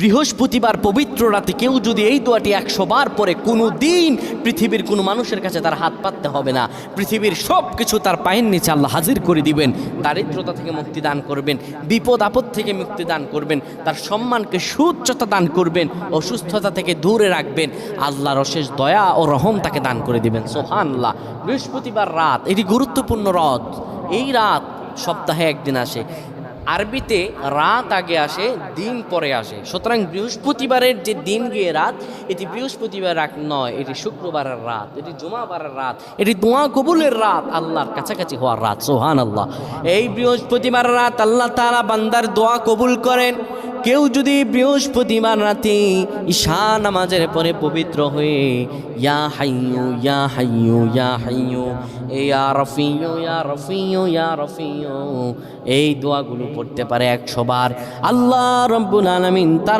বৃহস্পতিবার পবিত্র রাতে কেউ যদি এই দোয়াটি 100 বার পরে কোনো দিন পৃথিবীর কোনো মানুষের কাছে তার হাত পাততে হবে না। পৃথিবীর সব কিছু তার পায়ের নিচে আল্লাহ হাজির করে দিবেন। দারিদ্রতা থেকে মুক্তি দান করবেন, বিপদ আপদ থেকে মুক্তি দান করবেন, তার সম্মানকে সুউচ্চতা দান করবেন, অসুস্থতা থেকে দূরে রাখবেন। আল্লাহর অশেষ দয়া ও রহম তাকে দান করে দিবেন। সুবহানাল্লাহ। বৃহস্পতিবার রাত এটি গুরুত্বপূর্ণ রাত। এই রাত সপ্তাহে একদিন আসে। আরবিতে রাত আগে আসে, দিন পরে আসে। সুতরাং বৃহস্পতিবারের যে দিন গিয়ে রাত, এটি বৃহস্পতিবার রাত নয়, এটি শুক্রবারের রাত, এটি জুমাবারের রাত, এটি দোয়া কবুলের রাত, আল্লাহর কাছাকাছি হওয়ার রাত। সুবহানাল্লাহ। এই বৃহস্পতিবার রাত আল্লাহ তাআলা বান্দার দোয়া কবুল করেন। কেউ যদি বৃহস্পতিবার রাতে ঈশা নামাজের পরে পবিত্র হয়ে ইয়া হাইয়ু ইয়া হাইয়ু ইয়া হাইয়ু ইয়া রফিয়ু ইয়া রফিয়ু ইয়া রফিয়ু এই দোয়াগুলো পড়তে পারে 100 বার, আল্লাহ রাব্বুল আলামিন তার